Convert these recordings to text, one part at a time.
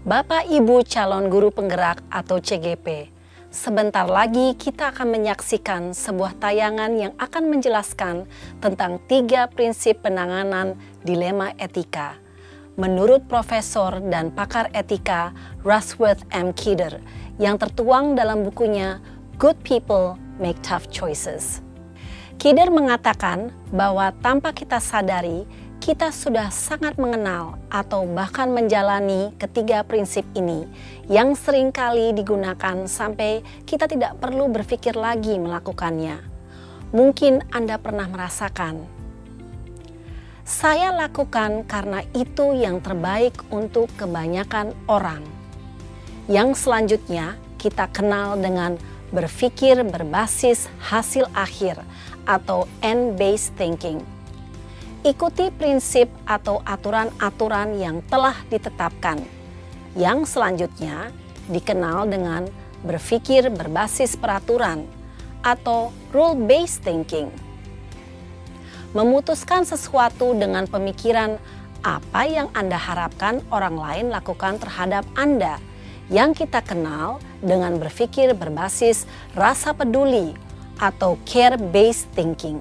Bapak Ibu calon guru penggerak atau CGP, sebentar lagi kita akan menyaksikan sebuah tayangan yang akan menjelaskan tentang 3 prinsip penanganan dilema etika. Menurut Profesor dan pakar etika Rushworth M. Kidder yang tertuang dalam bukunya Good People Make Tough Choices. Kidder mengatakan bahwa tanpa kita sadari, kita sudah sangat mengenal atau bahkan menjalani ketiga prinsip ini yang seringkali digunakan sampai kita tidak perlu berpikir lagi melakukannya. Mungkin Anda pernah merasakan, saya lakukan karena itu yang terbaik untuk kebanyakan orang. Yang selanjutnya kita kenal dengan berpikir berbasis hasil akhir atau end-based thinking. Ikuti prinsip atau aturan-aturan yang telah ditetapkan. Yang selanjutnya dikenal dengan berpikir berbasis peraturan atau rule-based thinking. Memutuskan sesuatu dengan pemikiran apa yang Anda harapkan orang lain lakukan terhadap Anda, yang kita kenal dengan berpikir berbasis rasa peduli atau care-based thinking.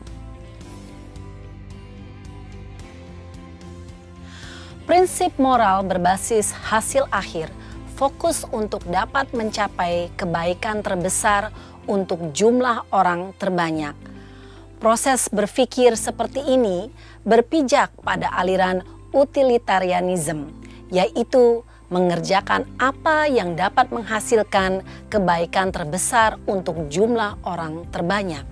Prinsip moral berbasis hasil akhir fokus untuk dapat mencapai kebaikan terbesar untuk jumlah orang terbanyak. Proses berpikir seperti ini berpijak pada aliran utilitarianism, yaitu mengerjakan apa yang dapat menghasilkan kebaikan terbesar untuk jumlah orang terbanyak.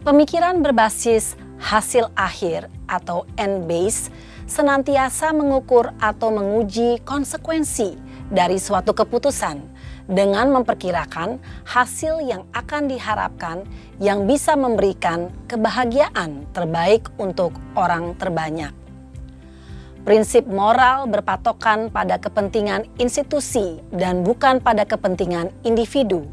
Pemikiran berbasis hasil akhir atau end-based senantiasa mengukur atau menguji konsekuensi dari suatu keputusan dengan memperkirakan hasil yang akan diharapkan yang bisa memberikan kebahagiaan terbaik untuk orang terbanyak. Prinsip moral berpatokan pada kepentingan institusi dan bukan pada kepentingan individu.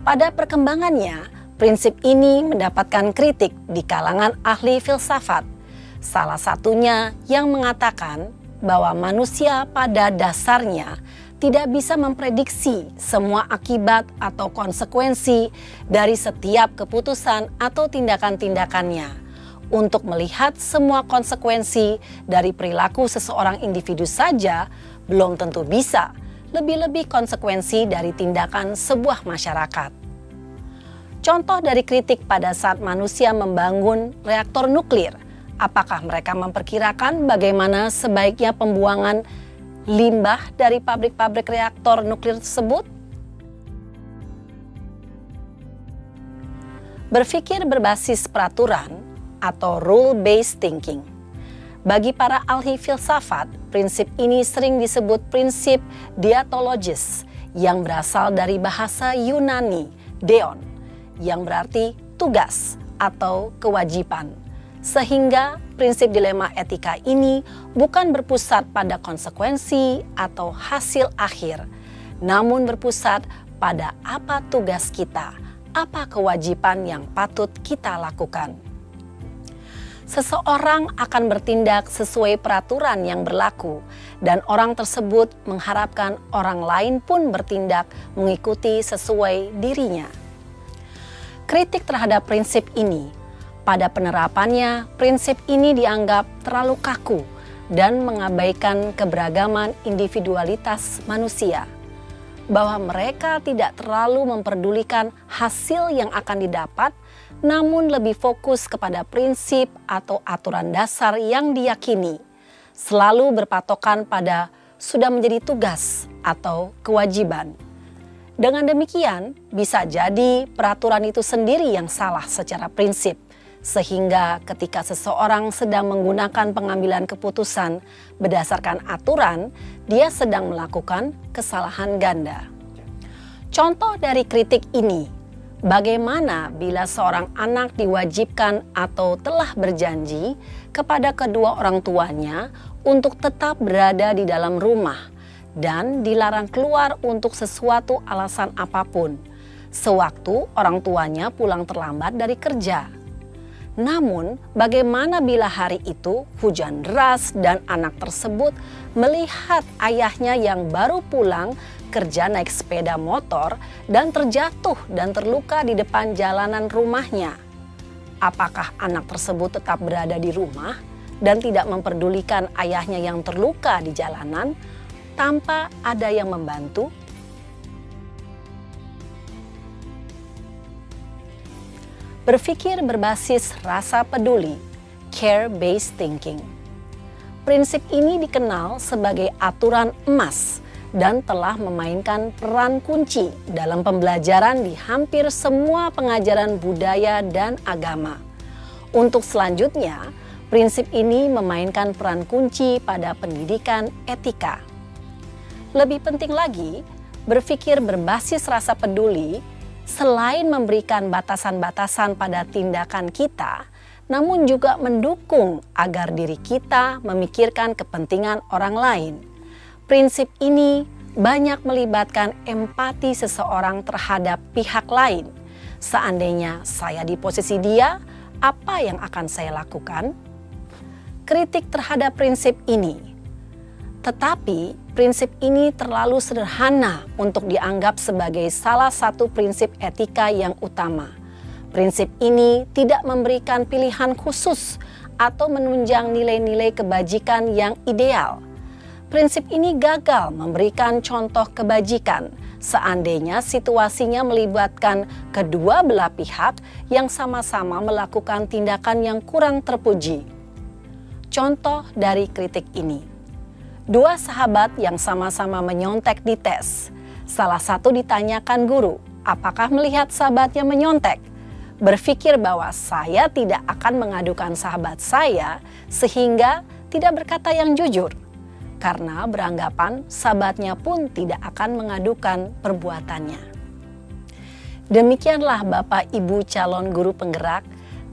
Pada perkembangannya, prinsip ini mendapatkan kritik di kalangan ahli filsafat. Salah satunya yang mengatakan bahwa manusia pada dasarnya tidak bisa memprediksi semua akibat atau konsekuensi dari setiap keputusan atau tindakan-tindakannya. Untuk melihat semua konsekuensi dari perilaku seseorang individu saja belum tentu bisa, lebih-lebih konsekuensi dari tindakan sebuah masyarakat. Contoh dari kritik pada saat manusia membangun reaktor nuklir. Apakah mereka memperkirakan bagaimana sebaiknya pembuangan limbah dari pabrik-pabrik reaktor nuklir tersebut? Berpikir berbasis peraturan atau rule-based thinking. Bagi para ahli filsafat, prinsip ini sering disebut prinsip deontologis yang berasal dari bahasa Yunani, deon, yang berarti tugas atau kewajiban. Sehingga prinsip dilema etika ini bukan berpusat pada konsekuensi atau hasil akhir, namun berpusat pada apa tugas kita, apa kewajiban yang patut kita lakukan. Seseorang akan bertindak sesuai peraturan yang berlaku, dan orang tersebut mengharapkan orang lain pun bertindak mengikuti sesuai dirinya. Kritik terhadap prinsip ini. Pada penerapannya, prinsip ini dianggap terlalu kaku dan mengabaikan keberagaman individualitas manusia. Bahwa mereka tidak terlalu memperdulikan hasil yang akan didapat, namun lebih fokus kepada prinsip atau aturan dasar yang diyakini, selalu berpatokan pada sudah menjadi tugas atau kewajiban. Dengan demikian, bisa jadi peraturan itu sendiri yang salah secara prinsip. Sehingga ketika seseorang sedang menggunakan pengambilan keputusan berdasarkan aturan, dia sedang melakukan kesalahan ganda. Contoh dari kritik ini, bagaimana bila seorang anak diwajibkan atau telah berjanji kepada kedua orang tuanya untuk tetap berada di dalam rumah dan dilarang keluar untuk sesuatu alasan apapun, sewaktu orang tuanya pulang terlambat dari kerja. Namun, bagaimana bila hari itu hujan deras dan anak tersebut melihat ayahnya yang baru pulang kerja naik sepeda motor dan terjatuh dan terluka di depan jalanan rumahnya? Apakah anak tersebut tetap berada di rumah dan tidak memperdulikan ayahnya yang terluka di jalanan tanpa ada yang membantu? Berpikir berbasis rasa peduli, care-based thinking. Prinsip ini dikenal sebagai aturan emas dan telah memainkan peran kunci dalam pembelajaran di hampir semua pengajaran budaya dan agama. Untuk selanjutnya, prinsip ini memainkan peran kunci pada pendidikan etika. Lebih penting lagi, berpikir berbasis rasa peduli selain memberikan batasan-batasan pada tindakan kita, namun juga mendukung agar diri kita memikirkan kepentingan orang lain. Prinsip ini banyak melibatkan empati seseorang terhadap pihak lain. Seandainya saya di posisi dia, apa yang akan saya lakukan? Kritik terhadap prinsip ini. Tetapi prinsip ini terlalu sederhana untuk dianggap sebagai salah satu prinsip etika yang utama. Prinsip ini tidak memberikan pilihan khusus atau menunjang nilai-nilai kebajikan yang ideal. Prinsip ini gagal memberikan contoh kebajikan seandainya situasinya melibatkan kedua belah pihak yang sama-sama melakukan tindakan yang kurang terpuji. Contoh dari kritik ini. Dua sahabat yang sama-sama menyontek di tes. Salah satu ditanyakan guru, apakah melihat sahabatnya menyontek? Berpikir bahwa saya tidak akan mengadukan sahabat saya sehingga tidak berkata yang jujur. Karena beranggapan sahabatnya pun tidak akan mengadukan perbuatannya. Demikianlah Bapak Ibu calon guru penggerak,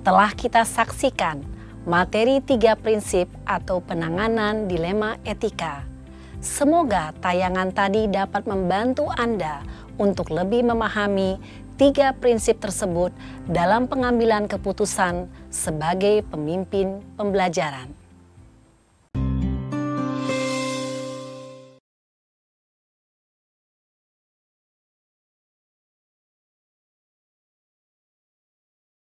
telah kita saksikan materi 3 prinsip atau penanganan dilema etika. Semoga tayangan tadi dapat membantu Anda untuk lebih memahami 3 prinsip tersebut dalam pengambilan keputusan sebagai pemimpin pembelajaran.